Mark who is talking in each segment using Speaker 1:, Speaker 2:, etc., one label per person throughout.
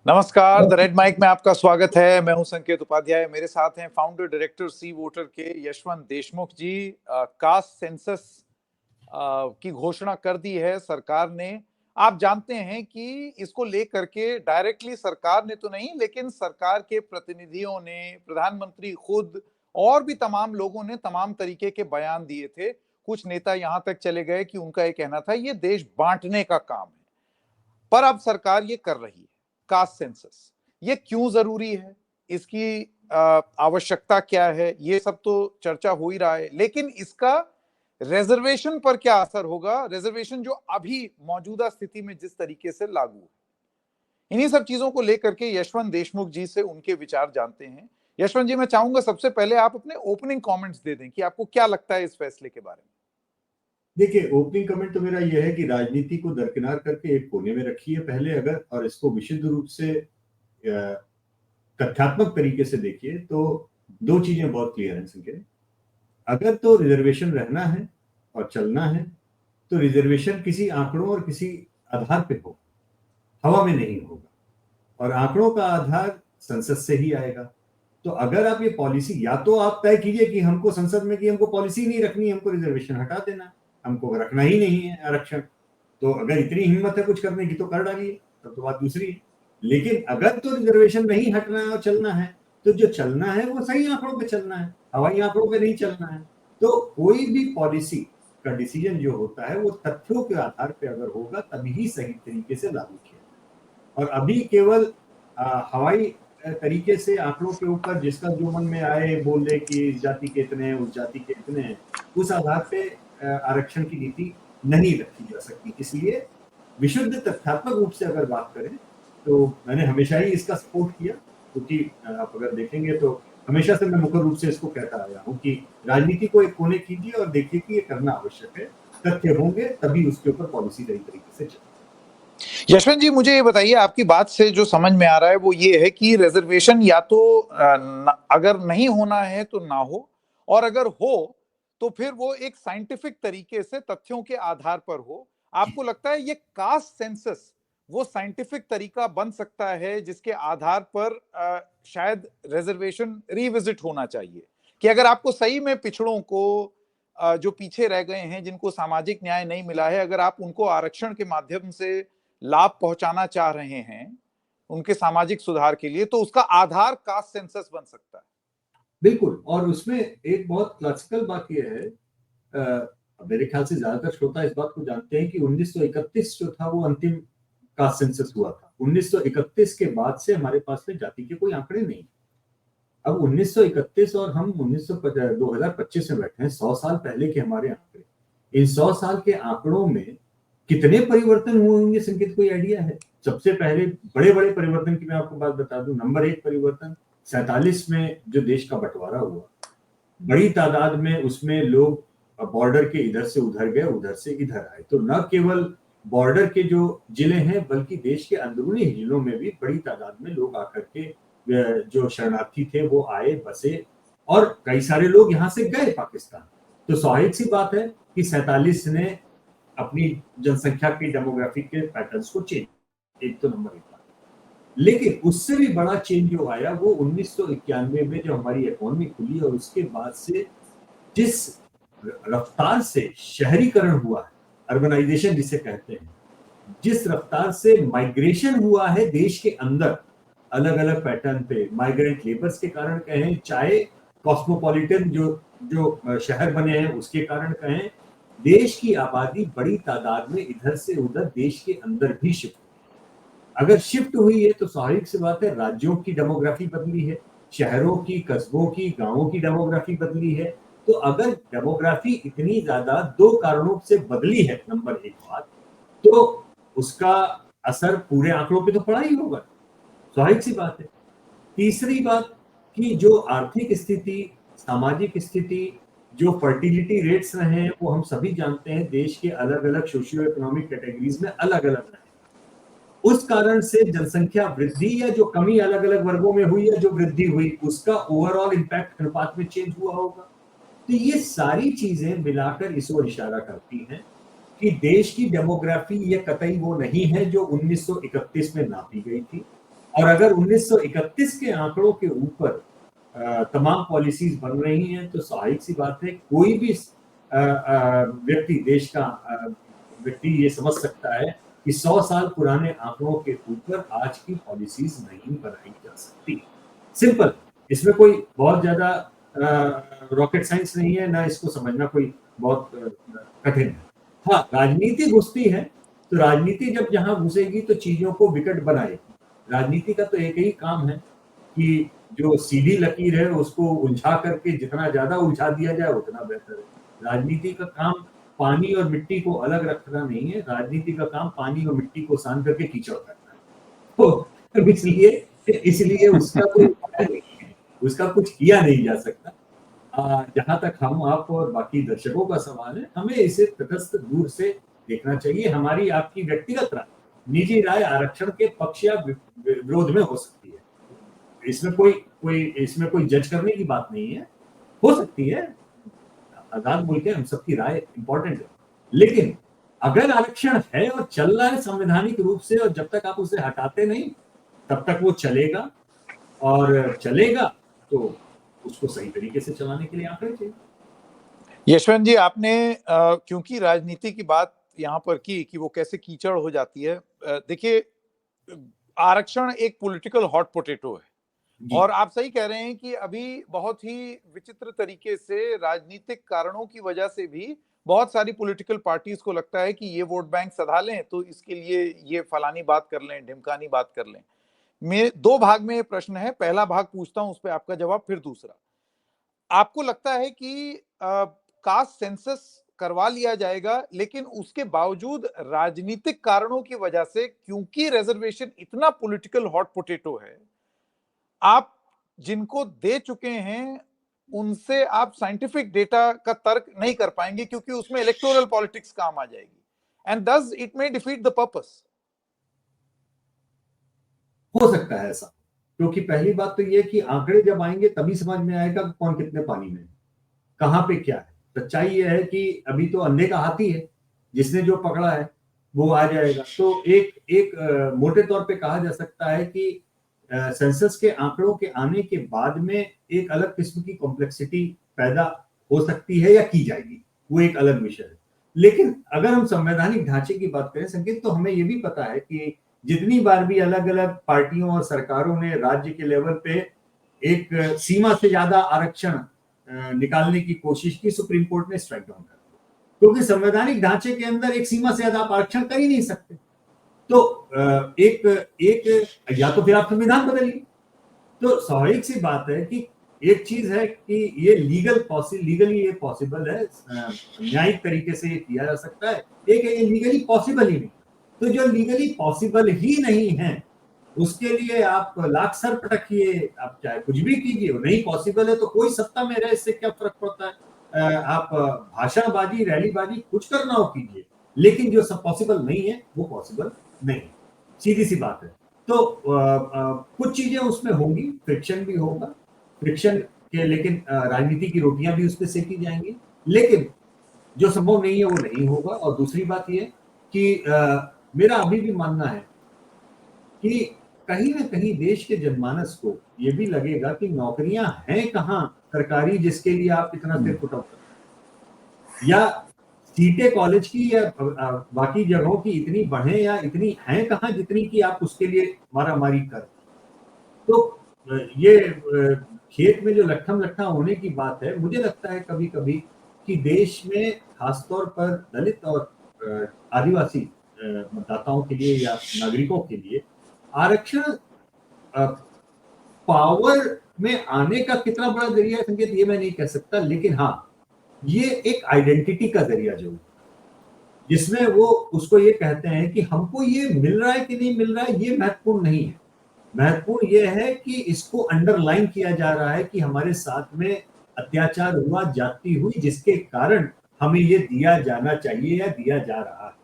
Speaker 1: नमस्कार, the red mic में आपका स्वागत है। मैं हूं संकेत उपाध्याय। मेरे साथ हैं फाउंडर डायरेक्टर सी वोटर के यशवंत देशमुख जी। कास्ट सेंसस की घोषणा कर दी है सरकार ने। आप जानते हैं कि इसको लेकर के डायरेक्टली सरकार ने तो नहीं, लेकिन सरकार के प्रतिनिधियों ने, प्रधानमंत्री खुद और भी तमाम लोगों ने तमाम तरीके के बयान दिए थे। कुछ नेता यहां तक चले गए कि उनका ये कहना था ये देश बांटने का काम है। पर अब सरकार ये कर रही है। कास्ट सेंसस ये क्यों जरूरी है, इसकी आवश्यकता क्या है, ये सब तो चर्चा हो ही रहा है। लेकिन इसका रिजर्वेशन पर क्या असर होगा, रिजर्वेशन जो अभी मौजूदा स्थिति में जिस तरीके से लागू है, इन्हीं सब चीजों को लेकर के यशवंत देशमुख जी से उनके विचार जानते हैं। यशवंत जी, मैं चाहूंगा सबसे पहले आप अपने ओपनिंग कमेंट्स दे दें कि आपको क्या लगता है इस फैसले के बारे में।
Speaker 2: देखिए, ओपनिंग कमेंट तो मेरा यह है कि राजनीति को दरकिनार करके एक कोने में रखिए पहले अगर, और इसको विशुद्ध रूप से तथ्यात्मक तरीके से देखिए तो दो चीजें बहुत क्लियर हैं संकेत। अगर तो रिजर्वेशन रहना है और चलना है तो रिजर्वेशन किसी आंकड़ों और किसी आधार पे हो, हवा में नहीं होगा। और आंकड़ों का आधार संसद से ही आएगा। तो अगर आप ये पॉलिसी, या तो आप तय कीजिए कि हमको संसद में कि हमको पॉलिसी नहीं रखनी, हमको रिजर्वेशन हटा देना, हमको रखना ही नहीं है आरक्षण। तो अगर इतनी हिम्मत है कुछ करने की तो कर डालिए, तब तो बात दूसरी है। लेकिन अगर तो रिजर्वेशन नहीं हटना है और चलना है तो जो चलना है वो सही आंकड़ों पे चलना है, हवाई आंकड़ों पे नहीं चलना है। तो कोई भी पॉलिसी का डिसीजन जो होता है वो तथ्यों के आधार पे अगर होगा तभी सही तरीके से लागू किया। और अभी केवल हवाई तरीके से आंकड़ों के ऊपर जिसका जो मन में आए बोल दे कि इस जाति के इतने हैं, उस जाति के इतने हैं, उस आधार पे आरक्षण की नीति नहीं रखी जा सकती। इसलिए विशुद्ध तथ्यात्मक रूप से अगर बात करें तो मैंने हमेशा ही इसका सपोर्ट किया, क्योंकि आप अगर देखेंगे तो हमेशा से मैं मुख्य रूप से इसको कहता आया हूं कि राजनीति को एक कोने कीजिए और देखिए कि ये करना आवश्यक है। तथ्य होंगे तभी उसके ऊपर पॉलिसी सही तरीके से चले।
Speaker 1: यशवंत जी, मुझे ये बताइए, आपकी बात से जो समझ में आ रहा है वो ये है कि रिजर्वेशन या तो अगर नहीं होना है तो ना हो, और अगर हो तो फिर वो एक साइंटिफिक तरीके से तथ्यों के आधार पर हो। आपको लगता है ये कास्ट सेंसस वो साइंटिफिक तरीका बन सकता है जिसके आधार पर शायद रिजर्वेशन रिविजिट होना चाहिए? कि अगर आपको सही में पिछड़ों को, जो पीछे रह गए हैं, जिनको सामाजिक न्याय नहीं मिला है, अगर आप उनको आरक्षण के माध्यम से लाभ पहुंचाना चाह रहे हैं उनके सामाजिक सुधार के लिए, तो उसका आधार कास्ट सेंसस बन सकता है।
Speaker 2: बिल्कुल। और उसमें एक बहुत क्लासिकल बात यह है, मेरे ख्याल से ज्यादातर श्रोता इस बात को जानते हैं कि 1931 जो था वो अंतिम कास्ट सेंसस हुआ था। 1931 के बाद से हमारे पास में जाति के कोई आंकड़े नहीं। अब 1931 और हम 2025 में बैठे हैं, 100 साल पहले के हमारे आंकड़े। इन 100 साल के आंकड़ों में कितने परिवर्तन हुए होंगे संकेत, कोई आइडिया है? सबसे पहले बड़े बड़े परिवर्तन की मैं आपको बात बता दूं। नंबर 1 परिवर्तन 47 में जो देश का बंटवारा हुआ, बड़ी तादाद में उसमें लोग बॉर्डर के इधर से उधर गए, उधर से इधर आए। तो न केवल बॉर्डर के जो जिले हैं बल्कि देश के अंदरूनी जिलों में भी बड़ी तादाद में लोग आकर के जो शरणार्थी थे वो आए, बसे, और कई सारे लोग यहाँ से गए पाकिस्तान। तो स्वाभाविक सी बात है कि 47 ने अपनी जनसंख्या की डेमोग्राफी के पैटर्न्स को चेंज, एक तो नंबर 1 बात। लेकिन उससे भी बड़ा चेंज जो आया वो 1991 में जो हमारी इकोनॉमी खुली और उसके बाद से जिस रफ्तार से शहरीकरण हुआ है, अर्बनाइजेशन जिसे कहते हैं, जिस रफ्तार से माइग्रेशन हुआ है देश के अंदर अलग अलग पैटर्न पे, माइग्रेंट लेबर्स के कारण कहें, चाहे कॉस्मोपॉलिटन जो शहर बने हैं उसके कारण कहें, देश की आबादी बड़ी तादाद में इधर से उधर देश के अंदर भी शिफ्ट हुई। अगर शिफ्ट हुई है तो स्वाभाविक सी बात है राज्यों की डेमोग्राफी बदली है, शहरों की, कस्बों की, गांवों की डेमोग्राफी बदली है। तो अगर डेमोग्राफी इतनी ज्यादा 2 कारणों से बदली है, नंबर 1 बात, तो उसका असर पूरे आंकड़ों पे तो पड़ा ही होगा, स्वाभाविक सी बात है। तीसरी बात कि जो आर्थिक स्थिति, सामाजिक स्थिति, जो फर्टिलिटी रेट्स रहे हैं वो हम सभी जानते हैं देश के अलग अलग सोशियो इकोनॉमिक कैटेगरीज में अलग अलग रहे। उस कारण से जनसंख्या वृद्धि या जो कमी अलग अलग वर्गों में हुई या जो वृद्धि हुई, उसका ओवरऑल इंपैक्ट अनुपात में चेंज हुआ होगा। तो ये सारी चीजें मिलाकर इस ओर इशारा करती हैं कि देश की डेमोग्राफी ये कतई वो नहीं है जो 1931 में नापी गई थी। और अगर 1931 के आंकड़ों के ऊपर तमाम पॉलिसीज बन रही हैं तो स्वाभाविक सी बात है कोई भी व्यक्ति, देश का व्यक्ति ये समझ सकता है कि 100 साल पुराने आंकड़ों के ऊपर आज की पॉलिसीज नहीं बनाई जा सकती। सिंपल, इसमें कोई बहुत ज्यादा रॉकेट साइंस नहीं है, ना इसको समझना कोई बहुत कठिन है। हाँ, राजनीति घुसती है तो राजनीति जब जहां घुसेगी तो चीजों को विकट बनाएगी। राजनीति का तो एक ही काम है कि जो सीधी लकीर है उसको उलझा करके जितना ज्यादा उलझा दिया जाए उतना बेहतर है। राजनीति का काम पानी और मिट्टी को अलग रखना नहीं है, राजनीति का काम पानी और मिट्टी को सान करके कीचड़ करना है। तो इसलिए उसका कोई उपाय नहीं है, उसका कुछ किया नहीं जा सकता। जहां तक हम, आप और बाकी दर्शकों का सवाल है, हमें इसे तटस्थ दूर से देखना चाहिए। हमारी आपकी व्यक्तिगत राय, निजी राय आरक्षण के पक्ष या विरोध में हो सकती है, इसमें कोई जज करने की बात नहीं है। हो सकती है, आजाद मुल्क है, हम सबकी राय इंपॉर्टेंट है, लेकिन अगर आरक्षण है और चल रहा है संवैधानिक रूप से और जब तक आप उसे हटाते नहीं तब तक वो चलेगा, और चलेगा तो उसको सही तरीके से चलाने के लिए आंकड़े चाहिए।
Speaker 1: यशवंत जी, आपने क्योंकि राजनीति की बात यहाँ पर की कि वो कैसे कीचड़ हो जाती है, देखिए आरक्षण एक पॉलिटिकल हॉट पोटैटो है और आप सही कह रहे हैं कि अभी बहुत ही विचित्र तरीके से राजनीतिक कारणों की वजह से भी बहुत सारी पॉलिटिकल पार्टीज को लगता है कि ये वोट बैंक सधा लें तो इसके लिए ये फलानी बात कर लें, ढिमकानी बात कर लें। मैं 2 भाग में ये प्रश्न है, पहला भाग पूछता हूं, उस पर आपका जवाब, फिर दूसरा। आपको लगता है कि कास्ट सेंसस करवा लिया जाएगा लेकिन उसके बावजूद राजनीतिक कारणों की वजह से, क्योंकि रिजर्वेशन इतना पॉलिटिकल हॉट पोटैटो है, आप जिनको दे चुके हैं उनसे आप साइंटिफिक डेटा का तर्क नहीं कर पाएंगे क्योंकि उसमें इलेक्टोरल पॉलिटिक्स काम आ जाएगी, and thus it may defeat the purpose?
Speaker 2: हो सकता है ऐसा, क्योंकि पहली बात तो ये कि आंकड़े जब आएंगे तभी समझ में आएगा कि कौन कितने पानी में, कहां पे क्या है। सच्चाई ये है कि अभी तो अंधे का हाथी है, जिसने जो पकड़ा है वो आ जाएगा। तो एक मोटे तौर पे कहा जा सकता है कि सेंसस के आंकड़ों के आने के बाद में एक अलग किस्म की कॉम्प्लेक्सिटी पैदा हो सकती है या की जाएगी, वो एक अलग विषय है। लेकिन अगर हम संवैधानिक ढांचे की बात करें संकेत, तो हमें ये भी पता है कि जितनी बार भी अलग अलग पार्टियों और सरकारों ने राज्य के लेवल पे एक सीमा से ज्यादा आरक्षण निकालने की कोशिश की, सुप्रीम कोर्ट ने स्ट्राइक डाउन कर दिया, क्योंकि संवैधानिक ढांचे के अंदर एक सीमा से ज्यादा आप आरक्षण कर ही नहीं सकते। तो एक या तो फिर आप संविधान बदलिए। तो स्वाभाविक सी बात है कि एक चीज है कि ये लीगली ये पॉसिबल है, न्यायिक तरीके से ये किया जा सकता है, एक है ये लीगली पॉसिबल ही नहीं। तो जो लीगली पॉसिबल ही नहीं है उसके लिए आप लाख सर पटकिए, आप चाहे कुछ भी कीजिए, वो नहीं पॉसिबल है तो कोई सत्ता में रहे, इससे क्या फर्क पड़ता है। आप भाषणबाजी, रैलीबाजी कुछ करना हो कीजिए, लेकिन जो सब पॉसिबल नहीं है वो पॉसिबल नहीं, सीधी सी बात है। तो कुछ चीजें उसमें होंगी, फ्रिक्शन भी होगा, फ्रिक्शन के, लेकिन राजनीति की रोटियां भी उसमें सेकी जाएंगी, लेकिन जो संभव नहीं है वो नहीं होगा। और दूसरी बात ये कि मेरा अभी भी मानना है कि कहीं ना कहीं देश के जनमानस को ये भी लगेगा कि नौकरियां हैं कहां सरकारी जिसके लिए आप इतना सिर फुटा, या सीटें कॉलेज की या बाकी जगहों की इतनी बढ़े या इतनी हैं कहां जितनी कि आप उसके लिए मारामारी कर। तो ये खेत में जो लट्ठम होने की बात है, मुझे लगता है कभी कभी कि देश में खासतौर पर दलित और आदिवासी मतदाताओं के लिए या नागरिकों के लिए आरक्षण पावर में आने का कितना बड़ा जरिया संकेत ये मैं नहीं कह सकता, लेकिन हाँ ये एक आइडेंटिटी का जरिया जरूर, जिसमें वो उसको ये कहते हैं कि हमको ये मिल रहा है कि नहीं मिल रहा है ये महत्वपूर्ण नहीं है। महत्वपूर्ण ये है कि इसको अंडरलाइन किया जा रहा है कि हमारे साथ में अत्याचार हुआ, जाति हुई, जिसके कारण हमें ये दिया जाना चाहिए या दिया जा रहा है।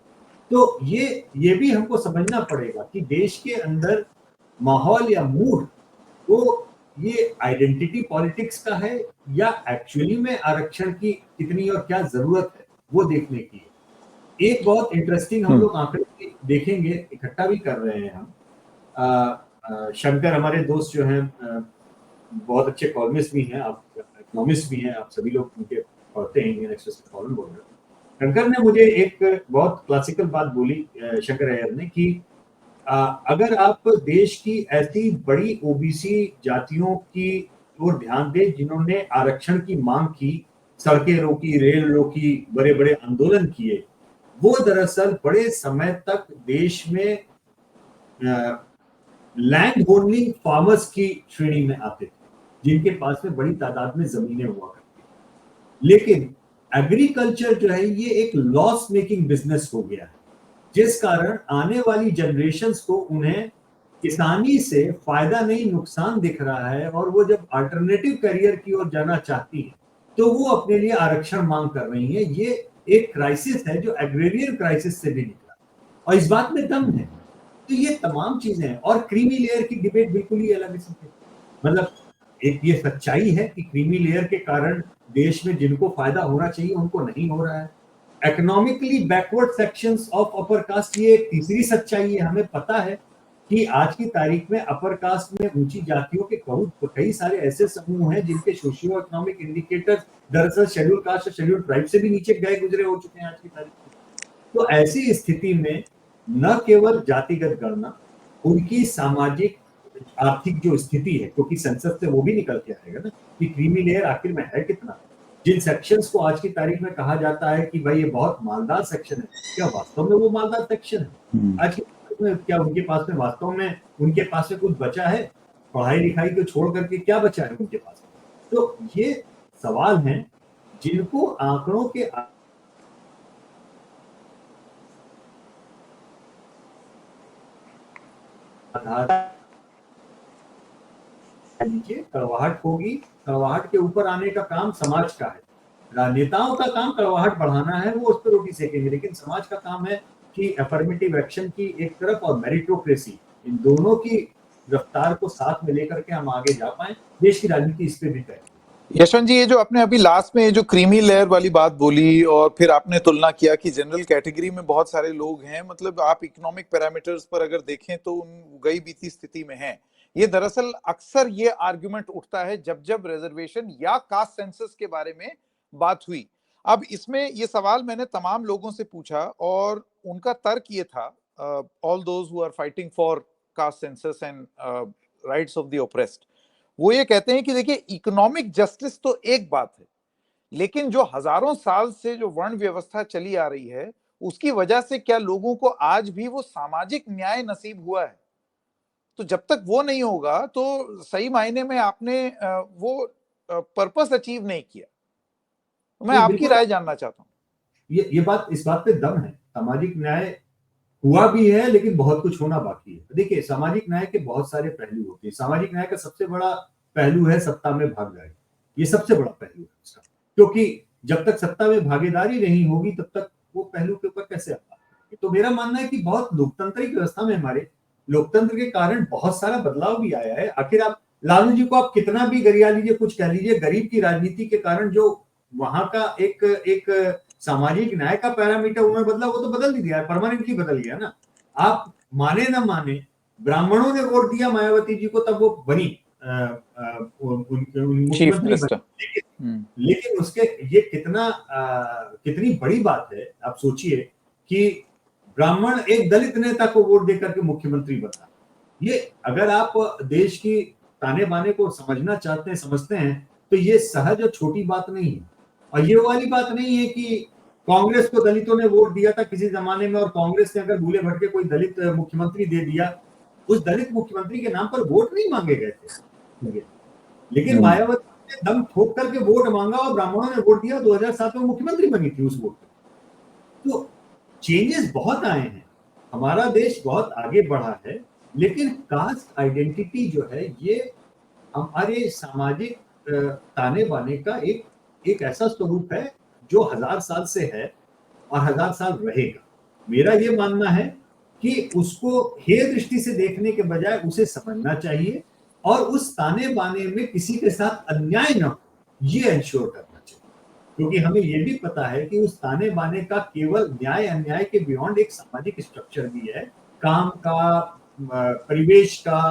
Speaker 2: तो ये भी हमको समझना पड़ेगा कि देश के अंदर माहौल या मूड वो ये आइडेंटिटी पॉलिटिक्स का है या एक्चुअली में आरक्षण की कितनी और क्या जरूरत है वो देखने की है। एक बहुत इंटरेस्टिंग हम लोग आंकड़े देखेंगे, इकट्ठा भी कर रहे हैं हम, शंकर हमारे दोस्त जो हैं बहुत अच्छे कॉलमिस्ट भी हैं, आप इकोनॉमिस्ट भी हैं, आप सभी लोग उनके पढ़ते हैं, इंडियन एक्सप्रेस के कॉलम बोल रहे हैं। शंकर ने मुझे एक बहुत क्लासिकल बात बोली, शंकर अय्यर ने, कि अगर आप देश की ऐसी बड़ी ओबीसी जातियों की ओर ध्यान दें जिन्होंने आरक्षण की मांग की, सड़कें रोकी, रेल रोकी, बड़े बड़े आंदोलन किए, वो दरअसल बड़े समय तक देश में लैंड होल्डिंग फार्मर्स की श्रेणी में आते थे, जिनके पास में बड़ी तादाद में जमीनें हुआ करती थी। लेकिन एग्रीकल्चर जो है ये एक लॉस मेकिंग बिजनेस हो गया है, जिस कारण आने वाली जनरेशन्स को उन्हें किसानी से फायदा नहीं नुकसान दिख रहा है, और वो जब अल्टरनेटिव करियर की ओर जाना चाहती है तो वो अपने लिए आरक्षण मांग कर रही है। ये एक क्राइसिस है जो एग्रेरियन क्राइसिस से भी निकला, और इस बात में दम है। तो ये तमाम चीजें हैं, और क्रीमी लेयर की डिबेट बिल्कुल ही अलग है। मतलब एक ये सच्चाई है कि क्रीमी लेयर के कारण देश में जिनको फायदा होना चाहिए उनको नहीं हो रहा है। Economically backward sections of upper caste, ये एक तीसरी सच्चाई है। हमें पता है कि आज की तारीख में अपर कास्ट में ऊंची जातियों के कई सारे ऐसे समूह हैं जिनके सोशियो इकोनॉमिक इंडिकेटर्स दरअसल शेड्यूल कास्ट और शेड्यूल ट्राइब से भी नीचे गए गुजरे हो चुके हैं आज की तारीख में। तो ऐसी स्थिति में न केवल जातिगत गणना, उनकी सामाजिक आर्थिक जो स्थिति है, क्योंकि सेंसस से वो भी निकल के आएगा ना कि क्रीमी लेयर आखिर में है कितना। जिन सेक्शंस को आज की तारीख में कहा जाता है कि भाई ये बहुत मालदार सेक्शन है, क्या वास्तव में वो मालदार सेक्शन है? आज की तारीख में क्या उनके पास में वास्तव में उनके पास में कुछ बचा है? पढ़ाई लिखाई को छोड़ करके क्या बचा है उनके पास में? तो ये सवाल हैं जिनको आंकड़ों के आधार कड़वाहट होगी। कड़वाहट के ऊपर आने का काम समाज का है। राजनेताओं का काम कड़वाहट बढ़ाना है, वो उस पर रोटी सेकेंगे, लेकिन समाज का काम है कि अफर्मेटिव एक्शन की एक तरफ और मेरिटोक्रेसी, इन दोनों की रफ्तार को साथ में लेकर के हम आगे जा पाए। देश की राजनीति इस पे भी तय।
Speaker 1: यशवंत जी, ये जो आपने अभी लास्ट में ये जो क्रीमी लेयर वाली बात बोली, और फिर आपने तुलना किया कि जनरल कैटेगरी में बहुत सारे लोग हैं, मतलब आप इकोनॉमिक पैरामीटर्स पर अगर देखें तो उन गई बीती स्थिति में हैं। ये दरअसल अक्सर ये आर्गुमेंट उठता है जब जब रिजर्वेशन या कास्ट सेंसस के बारे में बात हुई। अब इसमें ये सवाल मैंने तमाम लोगों से पूछा और उनका तर्क ये था, all those who are fighting for caste census and rights of the oppressed, वो ये कहते हैं कि देखिए, इकोनॉमिक जस्टिस तो एक बात है, लेकिन जो हजारों साल से जो वर्ण व्यवस्था चली आ रही है, उसकी वजह से क्या लोगों को आज भी वो सामाजिक न्याय नसीब हुआ है? तो जब तक वो नहीं होगा तो सही मायने में आपने वो पर्पस अचीव नहीं किया। तो मैं आपकी राय जानना चाहता हूँ।
Speaker 2: ये बात, इस बात पे दम है। सामाजिक न्याय हुआ भी है, लेकिन बहुत कुछ होना बाकी है। देखिए, सामाजिक न्याय के बहुत सारे पहलू होते हैं। सामाजिक न्याय का सबसे बड़ा पहलू है सत्ता में भागीदारी। ये सबसे बड़ा पहलू है इसका, क्योंकि जब तक सत्ता में भागीदारी नहीं होगी तब तक वो पहलू के ऊपर कैसे आता है। तो मेरा मानना है कि बहुत लोकतांत्रिक व्यवस्था में, हमारे लोकतंत्र के कारण बहुत सारा बदलाव भी आया है। आखिर आप लालू जी को आप कितना भी गरिया लीजिए, कुछ कह लीजिए, गरीब की राजनीति के कारण जो वहां का एक सामाजिक न्याय का पैरामीटर उन्होंने बदला, वो तो बदल ही दिया, परमानेंटली बदल गया ना। आप माने ना माने, ब्राह्मणों ने वोट दिया मायावती जी को, तब वो बनी मुख्यमंत्री बनी। लेकिन उसके ये कितनी बड़ी बात है। आप सोचिए कि ब्राह्मण एक दलित नेता को वोट देकर के मुख्यमंत्री बना। ये अगर आप देश की ताने बाने को समझना चाहते हैं, समझते हैं, तो ये सहज और छोटी बात नहीं है। और ये वाली बात नहीं है कि कांग्रेस को दलितों ने वोट दिया था किसी जमाने में, और कांग्रेस ने अगर भूले भटके कोई दलित मुख्यमंत्री दे दिया, उस दलित मुख्यमंत्री के नाम पर वोट नहीं मांगे गए थे। लेकिन मायावती ने दम ठोक करके वोट मांगा और ब्राह्मणों ने वोट दिया, 2007 में मुख्यमंत्री बनी थी उस वोट पर। तो चेंजेस बहुत आए हैं, हमारा देश बहुत आगे बढ़ा है, लेकिन कास्ट आइडेंटिटी जो है ये हमारे सामाजिक ताने बाने का एक ऐसा स्वरूप है जो 1000 साल से है और 1000 साल रहेगा। मेरा ये मानना है कि उसको हे दृष्टि से देखने के बजाय उसे समझना चाहिए, और उस ताने बाने में किसी के साथ अन्याय न हो, ये इंश्योर करना चाहिए। क्योंकि हमें ये भी पता है कि उस ताने बाने का केवल न्याय अन्याय के बियॉन्ड एक सामाजिक स्ट्रक्चर भी है, काम का, परिवेश का,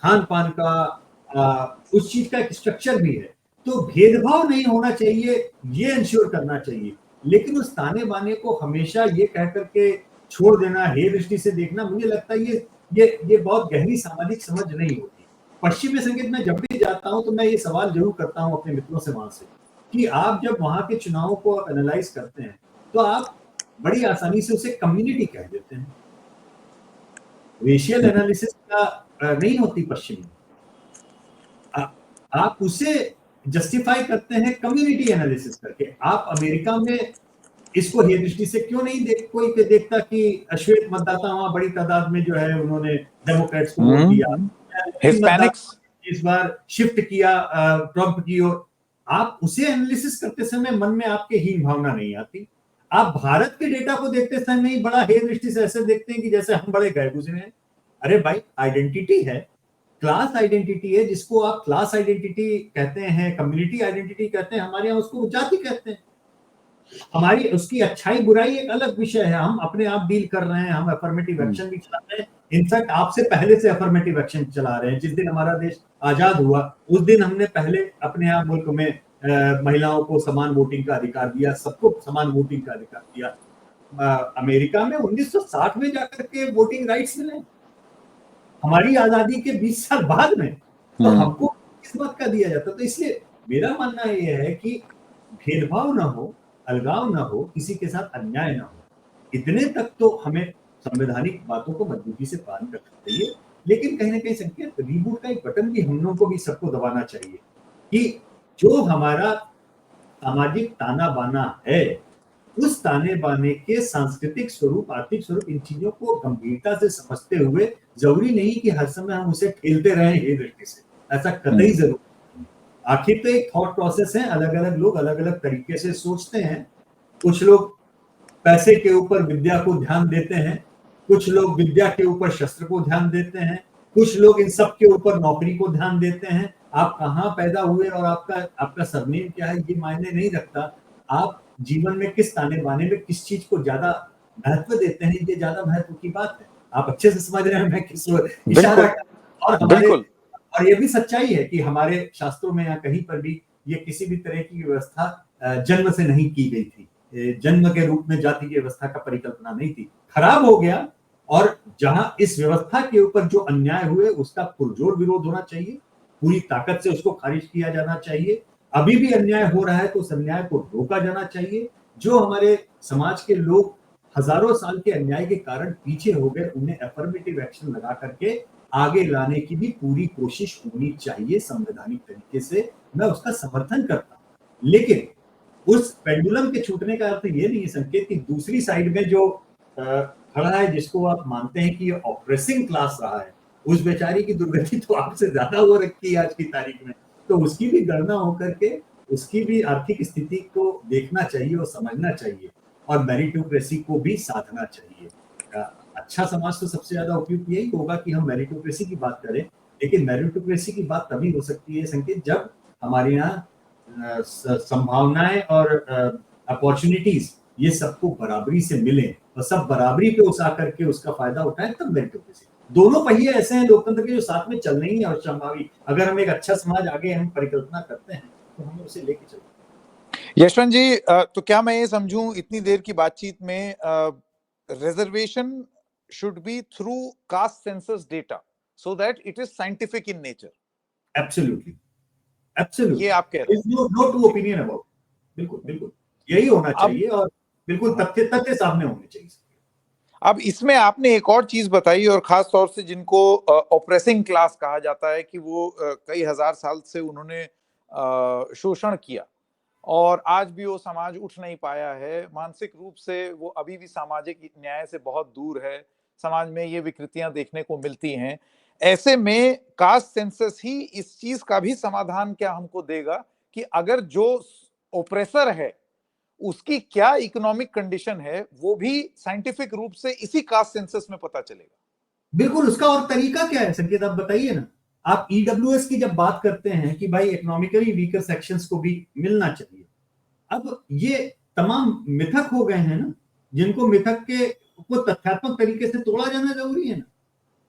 Speaker 2: खान पान का, उस चीज का एक स्ट्रक्चर भी है। तो भेदभाव नहीं होना चाहिए, ये इंश्योर करना चाहिए। लेकिन उस ताने बाने को हमेशा ये कह करके छोड़ देना, हे दृष्टि से देखना, मुझे लगता है ये बहुत गहरी सामाजिक समझ नहीं होती। पश्चिमी संकेत में जब भी जाता हूं तो मैं ये सवाल जरूर करता हूं अपने मित्रों से वहां से, कि आप जब वहां के चुनावों को आप एनालाइज करते हैं तो आप बड़ी आसानी से उसे कम्युनिटी कह देते हैं। रेशियल एनालिसिस का नहीं होती पश्चिमी, आप उसे जस्टिफाई करते हैं कम्युनिटी एनालिसिस करके। आप अमेरिका में इसको ये दृष्टि से क्यों नहीं कोई देखता कि श्वेत मतदाता वहां बड़ी तादाद में जो है उन्होंने डेमोक्रेट्स को वोट दिया,
Speaker 1: हिस्पैनिक्स
Speaker 2: इस बार शिफ्ट किया ट्रंप की ओर। आप उसे एनालिसिस करते समय मन में आपके हीन भावना नहीं आती। आप भारत के डेटा को देखते समय नहीं बड़ा हे दृष्टि से ऐसे देखते हैं कि जैसे हम बड़े गए गुजरे हैं। अरे भाई, आइडेंटिटी है, क्लास आइडेंटिटी है, जिसको आप क्लास आइडेंटिटी कहते हैं, कम्युनिटी आइडेंटिटी कहते हैं, हमारे यहाँ उसको जाति कहते हैं। हमारी उसकी अच्छाई बुराई एक अलग विषय है, हम अपने आप डील कर रहे हैं, हम अफर्मेटिव एक्शन भी चला रहे हैं। इनफैक्ट आपसे पहले से अफर्मेटिव एक्शन चला रहे हैं। जिस दिन हमारा देश आजाद हुआ उस दिन हमने पहले अपने यहाँ मुल्क में महिलाओं को समान वोटिंग का अधिकार दिया, सबको समान वोटिंग का अधिकार दिया। अमेरिका में 1960 में जाकर के वोटिंग राइट्स मिले, हमारी आजादी के 20 साल बाद में। तो हमको किस बात का दिया जाता? तो इसलिए मेरा मानना यह है कि भेदभाव ना हो, अलगाव ना हो, किसी के साथ अन्याय ना हो, इतने तक तो हमें संवैधानिक बातों को मजबूती से पालन करना चाहिए। लेकिन कहीं ना कहीं संकेत, रीबूट का एक बटन भी हम लोगों को भी सबको दबाना चाहिए कि जो हमारा सामाजिक ताना बाना है, उस ताने बाने के सांस्कृतिक स्वरूप, आर्थिक स्वरूप, इन चीजों को गंभीरता से समझते हुए, जरूरी नहीं कि हर समय हम उसे ठेलते रहें ये दृष्टि से, ऐसा कतई जरूरी। आखिर तो एक थॉट प्रोसेस है, अलग अलग लोग अलग अलग तरीके से सोचते हैं। कुछ लोग पैसे के ऊपर विद्या को ध्यान देते हैं, कुछ लोग विद्या के ऊपर शस्त्र को ध्यान देते हैं, कुछ लोग इन सब के ऊपर नौकरी को ध्यान देते हैं। आप कहाँ पैदा हुए और आपका सरनेम क्या है ये मायने नहीं रखता। आप जीवन में किस ताने बाने में किस चीज को ज्यादा महत्व देते हैं, ये ज्यादा महत्व की बात है। आप अच्छे से समझ रहे हैं मैं किस इशारा कर। और ये भी सच्चाई है कि हमारे शास्त्रों में या कहीं पर भी ये किसी भी तरह की व्यवस्था जन्म से नहीं की गई थी। जन्म के रूप में जाति की व्यवस्था का परिकल्पना नहीं थी। खराब हो गया, और जहां इस व्यवस्था के ऊपर जो अन्याय हुए उसका पुरजोर विरोध होना चाहिए, पूरी ताकत से उसको खारिज किया जाना चाहिए। अभी भी अन्याय हो रहा है तो उस अन्याय को रोका जाना चाहिए। जो हमारे समाज के लोग हजारों साल के अन्याय के कारण पीछे हो गए, उन्हें अफर्मेटिव एक्शन लगा करके आगे लाने की भी पूरी कोशिश होनी चाहिए संवैधानिक तरीके से। मैं उसका समर्थन करता हूं, लेकिन उस पेंडुलम के छूटने का अर्थ ये नहीं है संकेत कि दूसरी साइड में जो खड़ा है, जिसको आप मानते हैं कि ये ऑपरेसिंग क्लास रहा है, उस बेचारी की दुर्गति तो आपसे ज्यादा हो रखी है आज की तारीख में। तो उसकी भी गणना होकर के उसकी भी आर्थिक स्थिति को देखना चाहिए और समझना चाहिए, और मेरिटोक्रेसी को भी साधना चाहिए। अच्छा समाज तो सबसे ज्यादा उपयुक्त यही होगा कि हम मेरिटोक्रेसी की बात करें, लेकिन मेरिटोक्रेसी की बात तभी हो सकती है संकेत जब हमारे यहाँ संभावनाएं और अपॉर्चुनिटीज ये सबको बराबरी से मिले और सब बराबरी पे उस आकर के उसका फायदा उठाए, तब मेरिटोक्रेसी। दोनों पहिए ऐसे हैं लोकतंत्र के जो साथ में चल नहीं है और संभावी। अगर हम एक अच्छा समाज आगे हम परिकल्पना करते हैं तो हमें उसे लेके चलते।
Speaker 1: यशवंत जी, तो क्या मैं ये समझूं इतनी देर की बातचीत में reservation should be through caste census data so that it is scientific in nature?
Speaker 2: Absolutely, absolutely.
Speaker 1: ये आप कह रहे हैं?
Speaker 2: No two opinion about. बिल्कुल बिल्कुल यही होना चाहिए, और बिल्कुल तथ्य सामने होने चाहिए।
Speaker 1: अब इसमें आपने एक और चीज बताई, और खास तौर से जिनको ऑपरेसिंग क्लास कहा जाता है कि वो कई हजार साल से उन्होंने शोषण किया और आज भी वो समाज उठ नहीं पाया है मानसिक रूप से, वो अभी भी सामाजिक न्याय से बहुत दूर है, समाज में ये विकृतियां देखने को मिलती हैं। ऐसे में कास्ट सेंसस ही इस चीज का भी समाधान क्या हमको देगा कि अगर जो ओप्रेसर है उसकी क्या इकोनॉमिक कंडीशन है वो भी साइंटिफिक रूप से इसी कास्ट सेंसस में पता चलेगा।
Speaker 2: बिल्कुल, उसका और तरीका क्या है संकेत, आप बताइए ना। आप ईडब्ल्यूएस की जब बात करते हैं कि भाई इकोनॉमिकली वीकर सेक्शंस को भी मिलना चाहिए, अब ये तमाम मिथक हो गए हैं ना, जिनको मिथक के को तथ्यात्मक तरीके से तोड़ा जाना जरूरी है ना।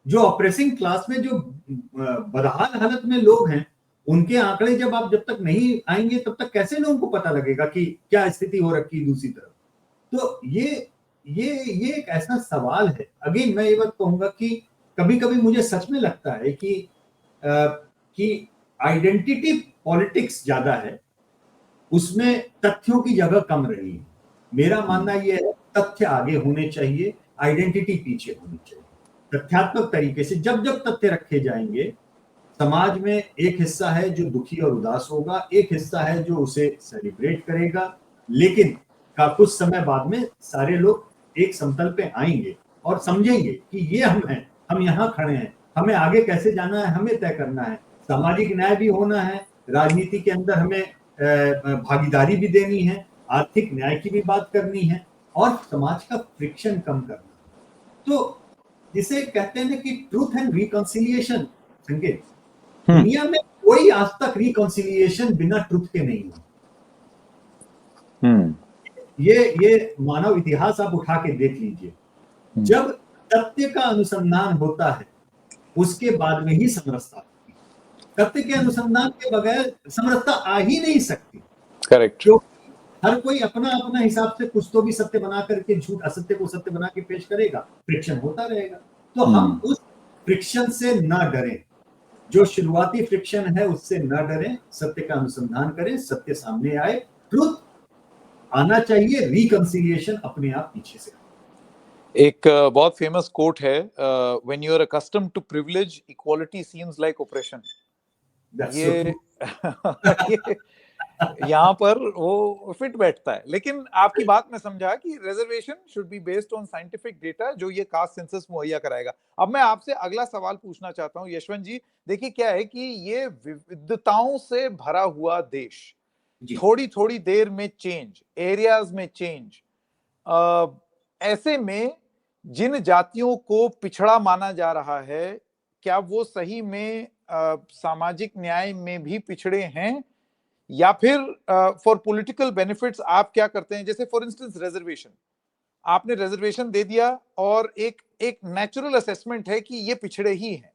Speaker 2: जो ऑपरेसिंग क्लास में जो बदहाल हालत में लोग हैं, उनके आंकड़े जब तक नहीं आएंगे तब तक कैसे लोगों को पता लगेगा कि क्या स्थिति हो रखी है दूसरी तरफ। तो ये एक ऐसा सवाल है। अगेन मैं ये बात कहूंगा कि कभी कभी मुझे सच में लगता है कि आइडेंटिटी पॉलिटिक्स ज्यादा है, उसमें तथ्यों की जगह कम रही है। मेरा मानना यह है तथ्य आगे होने चाहिए, आइडेंटिटी पीछे होनी चाहिए। तथ्यात्मक तरीके से जब जब तथ्य रखे जाएंगे, समाज में एक हिस्सा है जो दुखी और उदास होगा, एक हिस्सा है जो उसे सेलिब्रेट करेगा, लेकिन कुछ समय बाद में सारे लोग एक समतल पे आएंगे और समझेंगे कि ये हम हैं, हम यहाँ खड़े हैं, हमें आगे कैसे जाना है हमें तय करना है। सामाजिक न्याय भी होना है, राजनीति के अंदर हमें भागीदारी भी देनी है, आर्थिक न्याय की भी बात करनी है और समाज का फ्रिक्शन कम करना। तो जिसे कहते हैं कि ट्रूथ एंड रिकंसिलिएशन, संकेत, दुनिया में कोई आज तक रिकंसिलिएशन बिना ट्रुथ के नहीं हुआ। ये मानव इतिहास आप उठा के देख लीजिए, जब तथ्य का अनुसंधान होता है उसके बाद में ही समरसता होती है। तथ्य के अनुसंधान के बगैर समरसता आ ही नहीं सकती।
Speaker 1: करेक्ट।
Speaker 2: जो हर कोई अपना अपना हिसाब से कुछ तो भी सत्य बना करके झूठ असत्य को सत्य बना के पेश करेगा, फ्रिक्शन होता रहेगा। तो हम उस फ्रिक्शन से ना डरें, जो शुरुआती फ्रिक्शन है उससे ना डरें, सत्य का अनुसंधान करें, सत्य सामने आए, ट्रुथ आना चाहिए, रिकंसिलिएशन अपने आप पीछे से।
Speaker 1: एक बहुत फेमस कोट है, when you are accustomed to privilege, equality seems like oppression. ये यहाँ पर वो फिट बैठता है। लेकिन आपकी बात में समझा कि reservation should be based on scientific data, जो ये कास्ट सेंसस मुहैया कराएगा। अब मैं आपसे अगला सवाल पूछना चाहता हूँ यशवंत जी। देखिए क्या है कि ये विविधताओं से भरा हुआ देश, थोड़ी थोड़ी देर में चेंज, एरियाज में चेंज, ऐसे में जिन जातियों को पिछड़ा माना जा रहा है, क्या वो सही में सामाजिक न्याय में भी पिछड़े हैं, या फिर फॉर पॉलिटिकल बेनिफिट्स आप क्या करते हैं? जैसे फॉर इंस्टेंस रिजर्वेशन, आपने रिजर्वेशन दे दिया और एक नेचुरल असेसमेंट है कि ये पिछड़े ही हैं,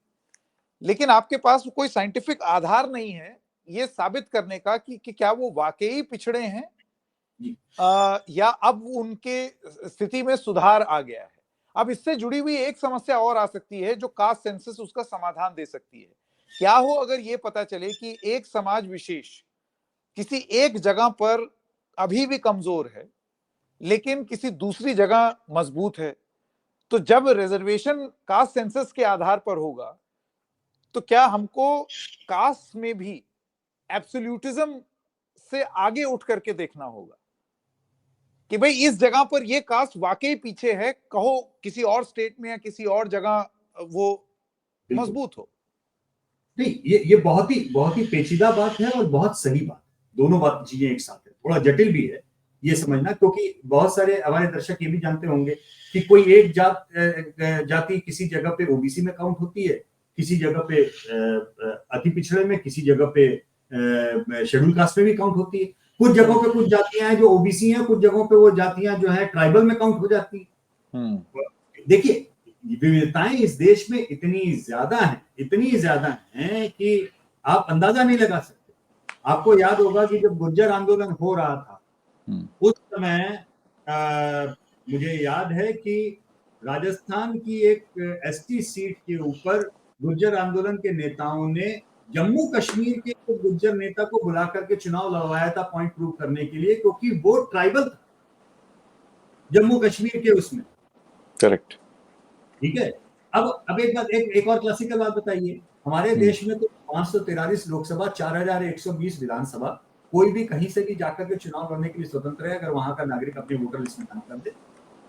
Speaker 1: लेकिन आपके पास कोई साइंटिफिक आधार नहीं है ये साबित करने का कि क्या वो वाकई पिछड़े हैं या अब उनके स्थिति में सुधार आ गया है। अब इससे जुड़ी हुई एक समस्या और आ सकती है जो कास्ट सेंसस उसका समाधान दे सकती है। क्या हो अगर ये पता चले कि एक समाज विशेष किसी एक जगह पर अभी भी कमजोर है लेकिन किसी दूसरी जगह मजबूत है, तो जब रिजर्वेशन कास्ट सेंसस के आधार पर होगा तो क्या हमको कास्ट में भी एब्सोल्यूटिज्म से आगे उठ करके देखना होगा कि भाई इस जगह पर ये कास्ट वाकई पीछे है, कहो किसी और स्टेट में या किसी और जगह वो मजबूत हो?
Speaker 2: नहीं, ये बहुत ही पेचीदा बात है और बहुत सही बात, दोनों बात चीजें एक साथ है। थोड़ा जटिल भी है ये समझना, क्योंकि बहुत सारे हमारे दर्शक ये भी जानते होंगे कि कोई एक जाति किसी जगह पे ओबीसी में काउंट होती है, किसी जगह पे अति पिछड़े में, किसी जगह पे शेड्यूल कास्ट में भी काउंट होती है। कुछ जगहों पे कुछ जातियां हैं जो ओबीसी हैं, कुछ जगहों पे वो जातियां जो है ट्राइबल में काउंट हो जाती है। देखिए विविधताएं इस देश में इतनी ज्यादा हैं कि आप अंदाजा नहीं लगा सकते। आपको याद होगा कि जब गुर्जर आंदोलन हो रहा था उस समय मुझे याद है कि राजस्थान की एक एसटी सीट के ऊपर गुर्जर आंदोलन के नेताओं ने जम्मू कश्मीर के गुर्जर नेता को बुला करके चुनाव लड़वाया था पॉइंट प्रूव करने के लिए, क्योंकि वो ट्राइबल था जम्मू कश्मीर के उसमें।
Speaker 1: करेक्ट,
Speaker 2: ठीक है। अब एक और क्लासिकल बात बताइए, हमारे देश में तो 543 लोकसभा, 4120 विधानसभा, कोई भी कहीं से भी जाकर के चुनाव लड़ने के लिए स्वतंत्र है अगर वहां का नागरिक अपने वोटर लिस्ट में नाम कर दे।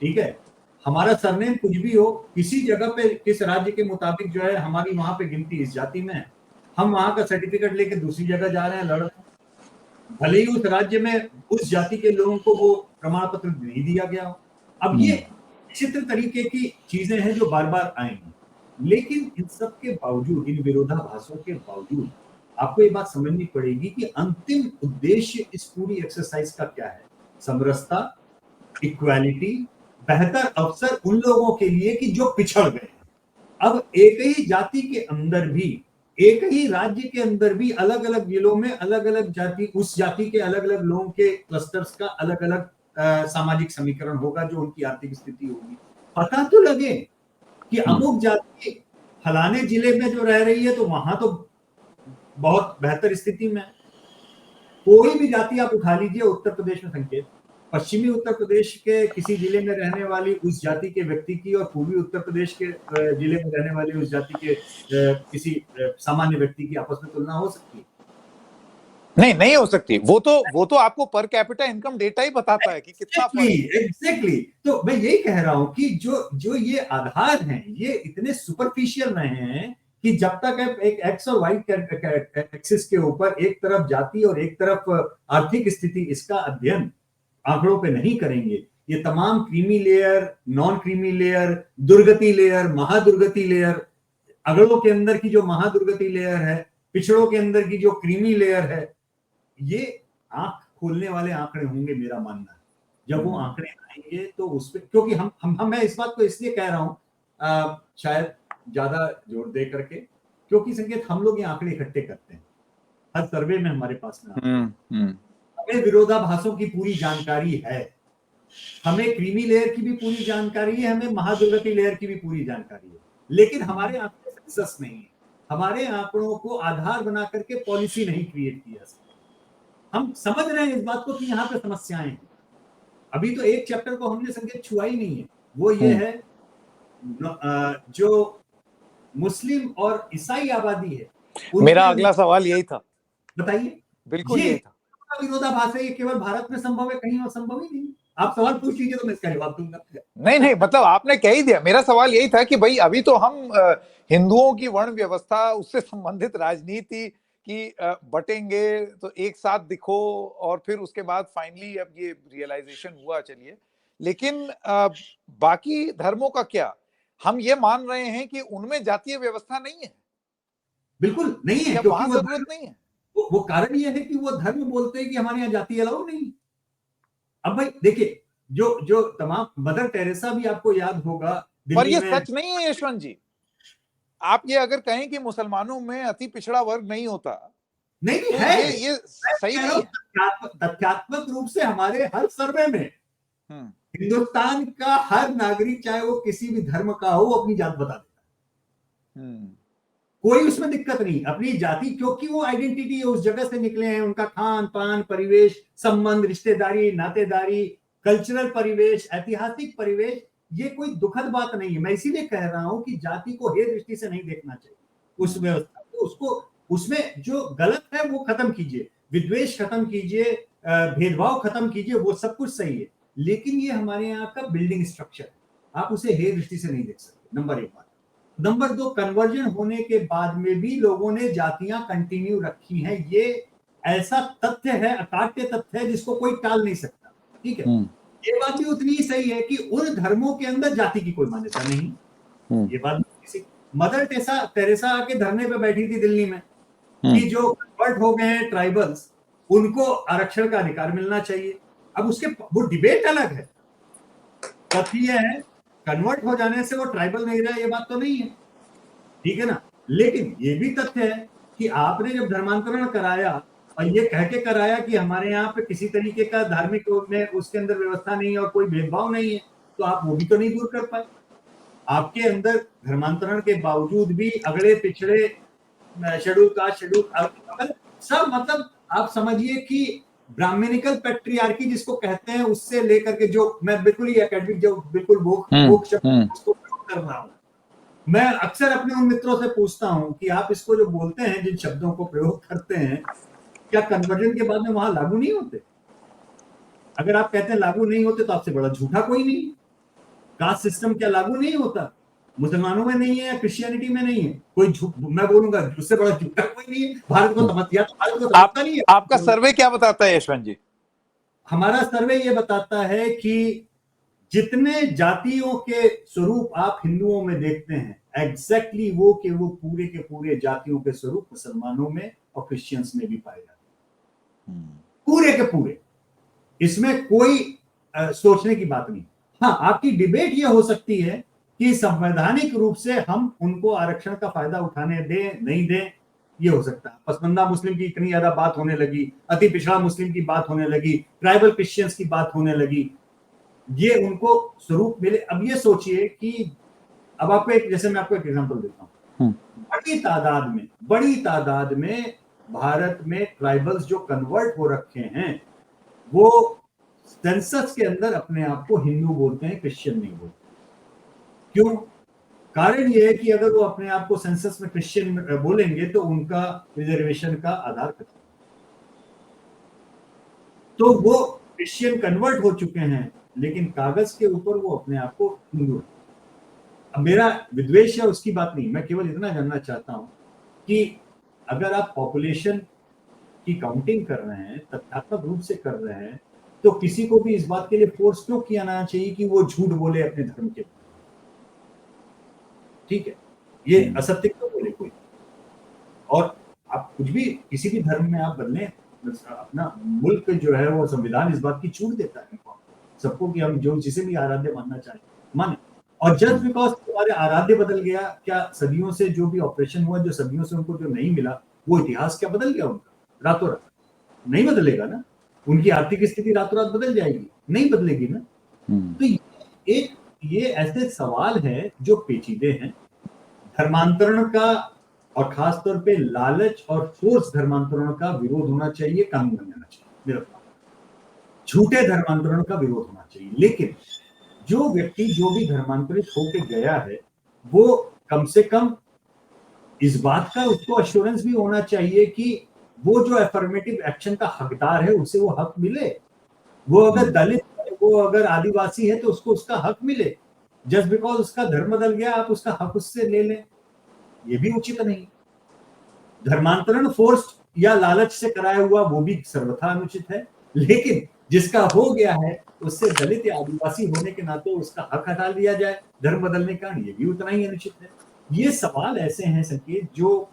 Speaker 2: ठीक है, हमारा सरनेम कुछ भी हो, किसी जगह पे किस राज्य के मुताबिक जो है हमारी वहां पे गिनती इस जाति में है, हम वहां का सर्टिफिकेट लेके दूसरी जगह जा रहे हैं लड़ रहे हैं, भले ही उस राज्य में उस जाति के लोगों को वो प्रमाण पत्र नहीं दिया गया हो। अब ये विचित्र तरीके की चीजें हैं जो बार बार आएंगी, लेकिन इन सब के बावजूद, इन विरोधाभासों के बावजूद आपको ये बात समझनी पड़ेगी कि अंतिम उद्देश्य इस पूरी एक्सरसाइज का क्या है। समरसता, इक्वालिटी, बेहतर अवसर उन लोगों के लिए कि जो पिछड़ गए हैं। अब एक ही जाति के अंदर भी, एक ही राज्य के अंदर भी अलग अलग जिलों में अलग अलग जाति, उस जाति के अलग अलग लोगों के क्लस्टर्स का अलग अलग सामाजिक समीकरण होगा, जो उनकी आर्थिक स्थिति होगी। पता तो लगे कि अमुक जाति फलाने जिले में जो रह रही है तो वहां तो बहुत बेहतर स्थिति में। कोई भी जाति आप उठा लीजिए उत्तर प्रदेश में, संकेत पश्चिमी उत्तर प्रदेश के किसी जिले में रहने वाली उस जाति के व्यक्ति की और पूर्वी उत्तर प्रदेश के जिले में रहने वाली उस जाति के किसी सामान्य व्यक्ति की आपस में तुलना हो सकती है?
Speaker 1: नहीं हो सकती। वो तो आपको पर कैपिटा इनकम डेटा ही बताता है कि कितना फर्क है।
Speaker 2: एग्जैक्टली। तो मैं यही कह रहा हूं कि जो ये आधार हैं ये इतने सुपरफिशियल रहे हैं कि जब तक एक एक्स और वाई एक्सिस के ऊपर एक तरफ जाति और एक तरफ आर्थिक स्थिति, इसका अध्ययन आंकड़ों पे नहीं करेंगे, ये तमाम creamy layer, non creamy layer, दुर्गति लेयर, महादुर्गति लेयर, अगड़ों के अंदर की जो महादुर्गति लेयर है, पिछड़ों के अंदर की जो क्रीमी लेयर है, ये आंख खोलने वाले आंकड़े होंगे मेरा मानना है। जब वो आंकड़े आएंगे तो उस पर, क्योंकि हम मैं इस बात को इसलिए कह रहा हूं शायद ज्यादा जोर दे करके, क्योंकि संकेत हम लोग ये आंकड़े इकट्ठे करते हैं हर सर्वे में हमारे पास में, हमें विरोधाभासों की पूरी जानकारी है, हमें क्रीमी लेयर की भी पूरी जानकारी है, हमें महादुर्गति लेयर की भी पूरी जानकारी है, लेकिन हमारे आंकड़े सेंसस नहीं है। हमारे आंकड़ों को आधार बना करके पॉलिसी नहीं क्रिएट किया। हम समझ रहे हैं इस बात को कि यहाँ पे समस्याएं हैं। अभी तो एक चैप्टर को हमने संकेत छुआ ही नहीं है, वो ये है जो मुस्लिम और ईसाई आबादी है।
Speaker 1: मेरा अगला सवाल यही था।
Speaker 2: बताइए।
Speaker 1: बिल्कुल यही था।
Speaker 2: विरोधाभास है, ये केवल भारत में संभव है, कहीं और संभव ही नहीं। आप सवाल पूछ लीजिए तो मैं इसका जवाब दूंगा।
Speaker 1: नहीं मतलब आपने कह ही दिया। मेरा सवाल यही था कि भाई अभी तो हम हिंदुओं की वर्ण व्यवस्था, उससे संबंधित राजनीति कि बटेंगे तो एक साथ दिखो, और फिर उसके बाद फाइनली अब ये रियलाइजेशन हुआ, चलिए, लेकिन बाकी धर्मों का क्या? हम ये मान रहे हैं कि उनमें जातीय व्यवस्था नहीं है?
Speaker 2: बिल्कुल नहीं है,
Speaker 1: क्योंकि वहां जरूरत नहीं है।
Speaker 2: वो कारण ये है कि वो धर्म बोलते हैं कि हमारे यहाँ जाति अलाउ नहीं। अब भाई देखिए, जो तमाम, मदर टेरेसा भी आपको याद होगा,
Speaker 1: पर ये सच नहीं है यशवंत जी। आप ये अगर कहें कि मुसलमानों में अति पिछड़ा वर्ग नहीं होता,
Speaker 2: नहीं
Speaker 1: तो
Speaker 2: है,
Speaker 1: ये सही नहीं है।
Speaker 2: तथ्यात्मक रूप से हमारे हर सर्वे में हिंदुस्तान का हर नागरिक, चाहे वो किसी भी धर्म का हो, अपनी जात बता देता है। कोई उसमें दिक्कत नहीं, अपनी जाति, क्योंकि वो आइडेंटिटी है, उस जगह से निकले हैं, उनका खान पान, परिवेश, संबंध, रिश्तेदारी, नातेदारी, कल्चरल परिवेश, ऐतिहासिक परिवेश, ये कोई दुखद बात नहीं है। मैं इसीलिए कह रहा हूं कि जाति को हे दृष्टि से नहीं देखना चाहिए उस व्यवस्था को। उसको, उसमें जो गलत है वो खत्म कीजिए, विद्वेष खत्म कीजिए, भेदभाव खत्म कीजिए, वो सब कुछ सही है, लेकिन ये हमारे यहाँ का बिल्डिंग स्ट्रक्चर है, आप उसे हे दृष्टि से नहीं देख सकते। नंबर एक बात। नंबर दो, कन्वर्जन होने के बाद में भी लोगों ने जातियां कंटिन्यू रखी हैं, ये ऐसा तथ्य है, अकाट्य तथ्य है, जिसको कोई टाल नहीं सकता। ठीक है, ये बात भी उतनी ही सही है कि उन धर्मों के अंदर जाति की कोई मान्यता नहीं। ये बात किसी, मदर टेरेसा आके धरने पे बैठी थी दिल्ली में कि जो कन्वर्ट हो गए हैं ट्राइबल्स, उनको आरक्षण का अधिकार मिलना चाहिए। अब उसके, वो डिबेट अलग है, तथ्य है कन्वर्ट हो जाने से वो ट्राइबल नहीं रहा, ये बात तो नहीं है, ठीक है ना। लेकिन ये भी तथ्य है कि आपने जब धर्मांतरण कराया और ये कह के कराया कि हमारे यहाँ पे किसी तरीके का धार्मिक में उसके अंदर व्यवस्था नहीं है और कोई भेदभाव नहीं है, तो आप वो भी तो नहीं दूर कर पाए। आपके अंदर धर्मांतरण के बावजूद भी अगड़े पिछड़े, शेड्यूल कास्ट, शेड्यूल सब, मतलब आप समझिए कि ब्राह्मणिकल पैट्रियार्की जिसको कहते हैं, उससे लेकर के, जो मैं बिल्कुल ही एकेडमिक, जो बिल्कुल वो शब्द उसको प्रयोग कर रहा हूं, मैं अक्सर अपने उन मित्रों से पूछता हूं कि आप इसको जो बोलते हैं, जिन शब्दों को प्रयोग करते हैं, क्या कन्वर्जन के बाद में वहां लागू नहीं होते? अगर आप कहते हैं लागू नहीं होते तो आपसे बड़ा झूठा कोई नहीं। कास्ट सिस्टम क्या लागू नहीं होता? मुसलमानों में नहीं है या क्रिश्चियनिटी में नहीं है? कोई मैं बोलूंगा उससे बड़ा झूठा कोई नहीं है। भारत को समझ, आपका नहीं है।
Speaker 1: आपका सर्वे क्या बताता है यशवंत जी?
Speaker 2: हमारा सर्वे ये बताता है कि जितने जातियों के स्वरूप आप हिंदुओं में देखते हैं, एग्जैक्टली वो पूरे के पूरे जातियों के स्वरूप मुसलमानों में और क्रिश्चियंस में भी पाए जाते हैं, पूरे के पूरे। इसमें कोई सोचने की बात नहीं। हाँ, आपकी डिबेट ये हो सकती है कि संवैधानिक रूप से हम उनको आरक्षण का फायदा उठाने दें नहीं दें, ये हो सकता है। पसमंदा मुस्लिम की इतनी ज्यादा बात होने लगी, अति पिछड़ा मुस्लिम की बात होने लगी, ट्राइबल क्रिश्चियंस की बात होने लगी, ये उनको स्वरूप मिले। अब ये सोचिए कि अब आपको एक, जैसे मैं आपको एक एग्जांपल देता हूँ, बड़ी तादाद में भारत में ट्राइबल्स जो कन्वर्ट हो रखे हैं वो सेंसस के अंदर अपने आप को हिंदू बोलते हैं, क्रिश्चियन नहीं बोलते। क्यों? कारण ये है कि अगर वो अपने आप को सेंसस में क्रिश्चियन बोलेंगे तो उनका रिजर्वेशन का आधार खत्म, तो वो क्रिश्चियन कन्वर्ट हो चुके हैं, लेकिन कागज के ऊपर वो अपने आप को हिंदू। अब मेरा विद्वेष है उसकी बात नहीं, मैं केवल इतना जानना चाहता हूं कि अगर आप पॉपुलेशन की काउंटिंग कर रहे हैं, तथ्यात्मक रूप से कर रहे हैं, तो किसी को भी इस बात के लिए फोर्स क्यों किया जाना चाहिए कि वो झूठ बोले अपने धर्म के? ठीक है, ये असत्य क्यों बोले कोई? और आप कुछ भी किसी भी धर्म में आप बदलें, अपना मुल्क जो है वो संविधान इस बात की छूट देता है सबको कि हम जो जिसे भी आराध्य मानना चाहें माने। और जस्ट बिकॉज तुम्हारे आराध्य बदल गया, क्या सदियों से जो भी ऑपरेशन हुआ, जो सदियों से उनको जो नहीं मिला, वो इतिहास क्या बदल गया उनका रातों रात? नहीं बदलेगा ना। उनकी आर्थिक स्थिति रातों रात बदल जाएगी? नहीं बदलेगी ना। तो ये ऐसे सवाल है जो पेचीदे हैं। धर्मांतरण का और खासतौर पे लालच और फोर्स धर्मांतरण का विरोध होना चाहिए, कानून बन जाना चाहिए। मेरा झूठे धर्मांतरण का विरोध होना चाहिए। लेकिन जो व्यक्ति जो भी धर्मांतरित होके गया है, वो कम से कम इस बात का उसको एश्योरेंस भी होना चाहिए कि वो जो अफर्मेटिव एक्शन का हकदार है उसे वो हक मिले। वो अगर दलित है, वो अगर आदिवासी है, तो उसको उसका हक मिले। जस्ट बिकॉज उसका धर्म बदल गया आप उसका हक उससे ले लें, ये भी उचित नहीं। धर्मांतरण फोर्स या लालच से कराया हुआ वो भी सर्वथा अनुचित है, लेकिन जिसका हो गया है उससे दलित या आदिवासी होने के नाते उसका हक हटा लिया जाए धर्म बदलने का, ये भी उतना ही अनुचित है। ये सवाल ऐसे हैं संकेत जो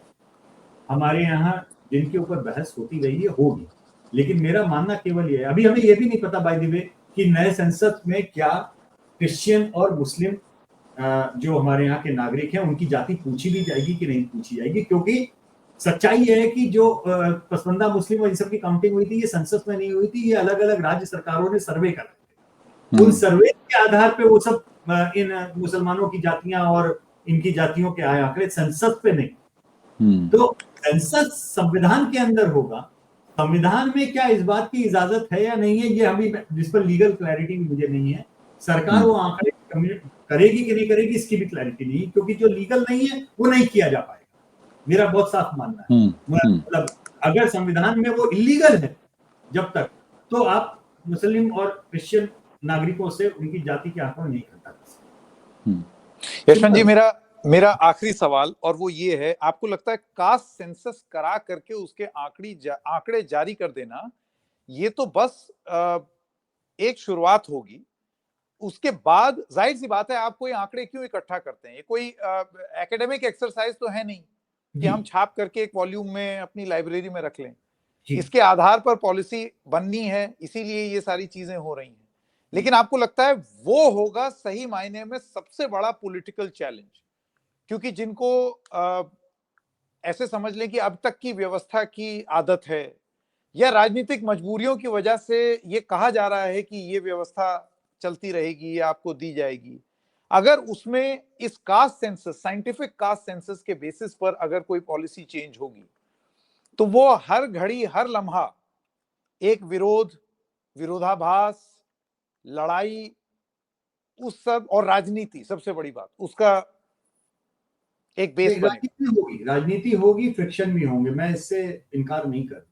Speaker 2: हमारे यहाँ जिनके ऊपर बहस होती रही है, होगी। लेकिन मेरा मानना केवल ये है, अभी हमें ये भी नहीं पता बाय द वे कि नए संसद में क्या क्रिश्चियन और मुस्लिम जो हमारे यहाँ के नागरिक हैं उनकी जाति पूछी भी जाएगी कि नहीं पूछी जाएगी, क्योंकि सच्चाई है कि जो पसमंदा मुस्लिम और इन सब की काउंटिंग हुई थी, ये संसद में नहीं हुई थी, ये अलग अलग राज्य सरकारों ने सर्वे कराए थे। उन सर्वे के आधार पे वो सब इन मुसलमानों की जातियां और इनकी जातियों के आए आंकड़े, संसद पे नहीं। तो संसद संविधान के अंदर होगा। संविधान में क्या इस बात की इजाजत है या नहीं है, ये अभी जिस पर लीगल क्लैरिटी भी मुझे नहीं है। सरकार वो आंकड़े करेगी कि नहीं करेगी इसकी भी क्लैरिटी नहीं, क्योंकि जो लीगल नहीं है वो नहीं किया जा पाएगा। मेरा बहुत साफ मानना है। मतलब अगर संविधान में वो इलीगल है जब तक, तो आप मुस्लिम और क्रिश्चियन नागरिकों से उनकी जाति के आंकड़े नहीं करता कर सकते।
Speaker 1: यशवंत जी, मेरा आखिरी सवाल, और वो ये है, आपको लगता है कास्ट सेंसस करा करके उसके आंकड़े जारी कर देना, ये तो बस एक शुरुआत होगी? उसके बाद जाहिर सी बात है आप कोई आंकड़े क्यों इकट्ठा करते हैं? ये कोई एकेडमिक एक्सरसाइज तो है नहीं कि हम छाप करके एक वॉल्यूम में अपनी लाइब्रेरी में रख लें। इसके आधार पर पॉलिसी बननी है, इसीलिए ये सारी चीजें हो रही हैं। लेकिन आपको लगता है वो होगा सही मायने में सबसे बड़ा पॉलिटिकल चैलेंज? क्योंकि जिनको ऐसे समझ लें कि अब तक की व्यवस्था की आदत है या राजनीतिक मजबूरियों की वजह से ये कहा जा रहा है कि ये व्यवस्था चलती रहेगी या आपको दी जाएगी, अगर उसमें इस caste census, scientific caste census के बेसिस पर अगर कोई पॉलिसी चेंज होगी, तो वो हर घड़ी हर लम्हा एक विरोधाभास, लड़ाई, उस सब, और राजनीति सबसे बड़ी बात, उसका एक बेस बनेगा।
Speaker 2: राजनीति होगी, फ्रिक्शन भी होंगे, मैं इससे इनकार नहीं कर।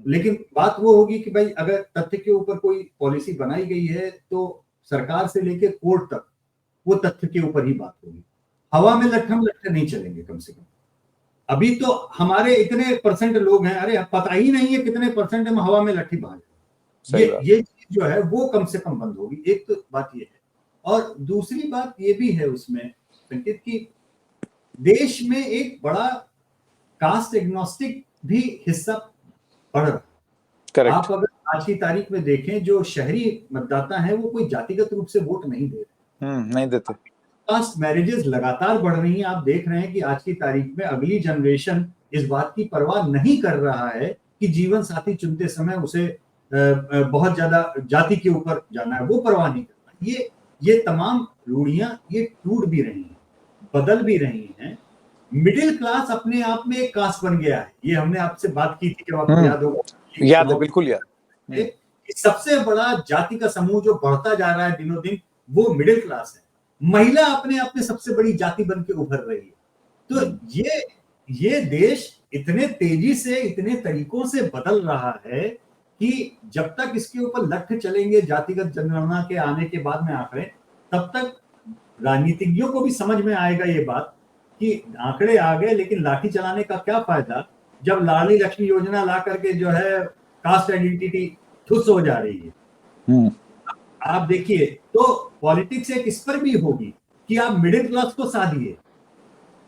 Speaker 2: लेकिन बात वो होगी कि भाई अगर तथ्य के ऊपर कोई पॉलिसी बनाई गई है तो सरकार से लेकर कोर्ट तक वो तथ्य के ऊपर ही बात होगी। हवा में लट्ठम लट्ठे नहीं चलेंगे। कम से कम अभी तो हमारे इतने परसेंट लोग हैं, अरे पता ही नहीं है कितने परसेंट हम हवा में लट्ठी भाग। ये चीज जो है वो कम से कम बंद होगी। एक तो बात ये है, और दूसरी बात ये भी है उसमें संकेत की देश में एक बड़ा कास्ट एग्नोस्टिक भी हिस्सा बढ़ रहा। आप अगर आज की तारीख में देखें, जो शहरी मतदाता हैं वो कोई जातिगत रूप से वोट नहीं दे रहे।
Speaker 1: नहीं देते।
Speaker 2: कास्ट मैरिजेस लगातार बढ़ रही हैं। आप देख रहे हैं कि आज की तारीख में अगली जनरेशन इस बात की परवाह नहीं कर रहा है कि जीवन साथी चुनते समय उसे बहुत ज्यादा जाति के ऊपर जाना है, वो परवाह नहीं करना। ये तमाम रूढ़ियां ये टूट भी रही हैं, बदल भी रही हैं। मिडिल क्लास अपने आप में एक कास्ट बन गया है। ये हमने आपसे बात की थी कि आपको याद होगा,
Speaker 1: याद है, बिल्कुल याद।
Speaker 2: सबसे बड़ा जाति का समूह जो बढ़ता जा रहा है दिनों दिन वो मिडिल क्लास है। महिला अपने आप में सबसे बड़ी जाति बन के उभर रही है। तो ये देश इतने तेजी से इतने तरीकों से बदल रहा है कि जब तक इसके ऊपर लठ चलेंगे जातिगत जनगणना के आने के बाद में आंकड़े, तब तक राजनीतिज्ञों को भी समझ में आएगा ये बात कि आंकड़े आ गए लेकिन लाठी चलाने का क्या फायदा, जब लाडली लक्ष्मी योजना ला करके जो है कास्ट आइडेंटिटी ठुस हो जा रही है। आप देखिए, तो पॉलिटिक्स एक इस पर भी होगी कि आप मिडिल क्लास को साधिए।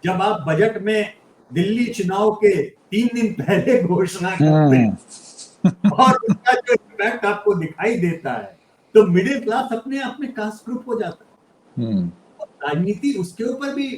Speaker 2: जब आप बजट में दिल्ली चुनाव के 3 दिन पहले घोषणा करते हैं और उसका जो इम्पैक्ट आपको दिखाई देता है, तो मिडिल क्लास अपने आप में कास्ट ग्रुप हो जाता है। राजनीति उसके ऊपर भी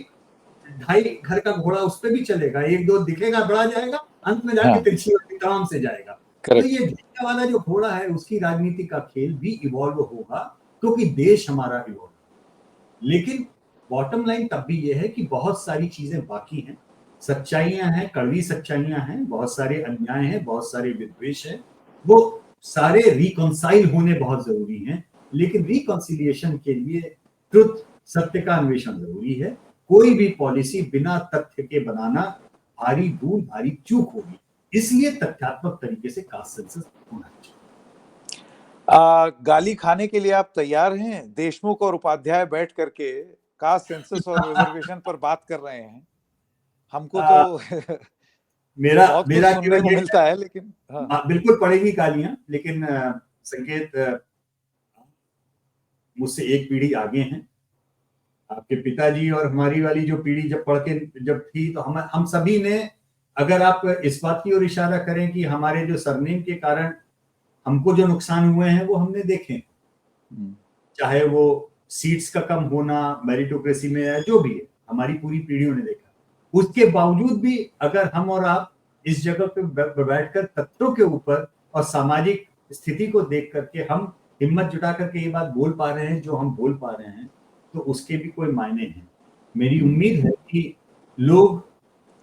Speaker 2: 2.5 घर का घोड़ा उस पर भी चलेगा, 1-2 दिखेगा, बढ़ा जाएगा, अंत में जाके तिरछी काम से जाएगा। तो ये ढीला वाला जो घोड़ा है उसकी राजनीति का खेल भी इवॉल्व होगा, क्योंकि देश हमारा इवॉल्व। लेकिन बॉटम लाइन तब भी ये है कि बहुत सारी चीजें बाकी हैं, सच्चाइयां हैं, कड़वी सच्चाइयां हैं, बहुत सारे अन्याय हैं, बहुत सारे विद्वेष हैं, वो सारे रिकॉन्साइल होने बहुत जरूरी हैं। लेकिन रिकॉन्सिलिएशन के लिए ट्रुथ, सत्य का अन्वेषण जरूरी है। कोई भी पॉलिसी बिना तथ्य के बनाना भारी भूल, भारी चूक होगी। इसलिए तथ्यात्मक तरीके से कास्ट सेंसस होना चाहिए।
Speaker 1: गाली खाने के लिए आप तैयार हैं? देशमुख और उपाध्याय बैठ करके कास्ट सेंसस और रिजर्वेशन पर बात कर रहे हैं। हमको तो
Speaker 2: मेरा
Speaker 1: सुनने को मिलता है, लेकिन
Speaker 2: बिल्कुल पड़ेगी गालियां, लेकिन संकेत मुझसे एक पीढ़ी आगे हैं। आपके पिताजी और हमारी वाली जो पीढ़ी जब पढ़ के जब थी, तो हम सभी ने, अगर आप इस बात की ओर इशारा करें कि हमारे जो सरनेम के कारण हमको जो नुकसान हुए हैं वो हमने देखे, चाहे वो सीट्स का कम होना, मेरिटोक्रेसी में, या जो भी है, हमारी पूरी पीढ़ियों ने देखा। उसके बावजूद भी अगर हम और आप इस जगह पे बैठकर तथ्यों के ऊपर और सामाजिक स्थिति को देख करके हम हिम्मत जुटा करके ये बात बोल पा रहे हैं जो हम बोल पा रहे हैं, तो उसके भी कोई मायने हैं। मेरी उम्मीद है कि लोग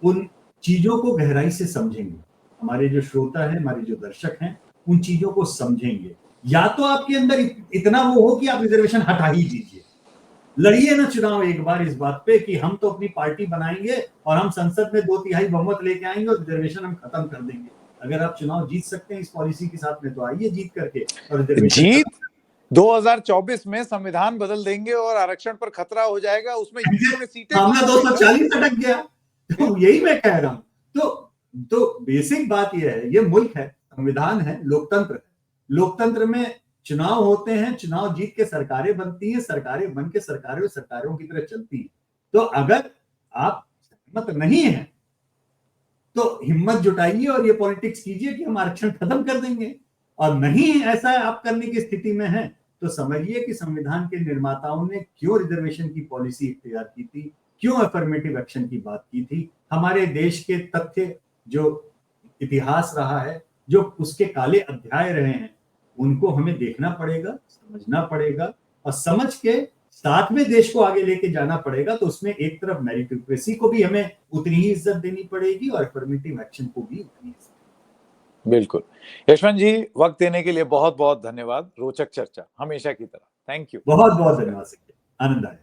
Speaker 2: उन चीजों को गहराई से समझेंगे। हमारे जो श्रोता हैं, हमारे जो दर्शक हैं, उन चीजों को समझेंगे। या तो आपके अंदर इतना वो हो कि आप रिजर्वेशन हटा ही दीजिए, लड़िए ना चुनाव एक बार इस बात पे कि हम तो अपनी पार्टी बनाएंगे और हम संसद में 2/3 बहुमत लेके आएंगे और रिजर्वेशन हम खत्म कर देंगे। अगर आप चुनाव जीत सकते हैं इस पॉलिसी के साथ में, तो आइए जीत करके और
Speaker 1: रिजर्वेशन 2024 में संविधान बदल देंगे और आरक्षण पर खतरा हो जाएगा। उसमें यूपी में सीटें
Speaker 2: मामला 240 अटक गया। तो यही मैं कह रहा हूं। तो बेसिक बात यह है, ये मुल्क है, संविधान है, लोकतंत्र है। लोकतंत्र में चुनाव होते हैं, चुनाव जीत के सरकारें बनती हैं, सरकारें बन के सरकारों की तरह चलती हैं। तो अगर आप सहमत नहीं है तो हिम्मत जुटाइए और ये पॉलिटिक्स कीजिए कि हम आरक्षण खत्म कर देंगे, और नहीं ऐसा आप करने की स्थिति में है तो समझिए कि संविधान के निर्माताओं ने क्यों रिजर्वेशन की पॉलिसी इख्तियार की थी, क्यों अफर्मेटिव एक्शन की बात की थी। हमारे देश के तथ्य, जो इतिहास रहा है, जो उसके काले अध्याय रहे हैं, उनको हमें देखना पड़ेगा, समझना पड़ेगा, और समझ के साथ में देश को आगे लेके जाना पड़ेगा। तो उसमें एक तरफ मेरिटोक्रेसी को भी हमें उतनी ही इज्जत देनी पड़ेगी और अफर्मेटिव एक्शन को भी उतनी इज्जत।
Speaker 1: बिल्कुल। यशवंत जी, वक्त देने के लिए बहुत बहुत धन्यवाद। रोचक चर्चा हमेशा की तरह। Thank you.
Speaker 2: बहुत बहुत धन्यवाद, आनंद आया।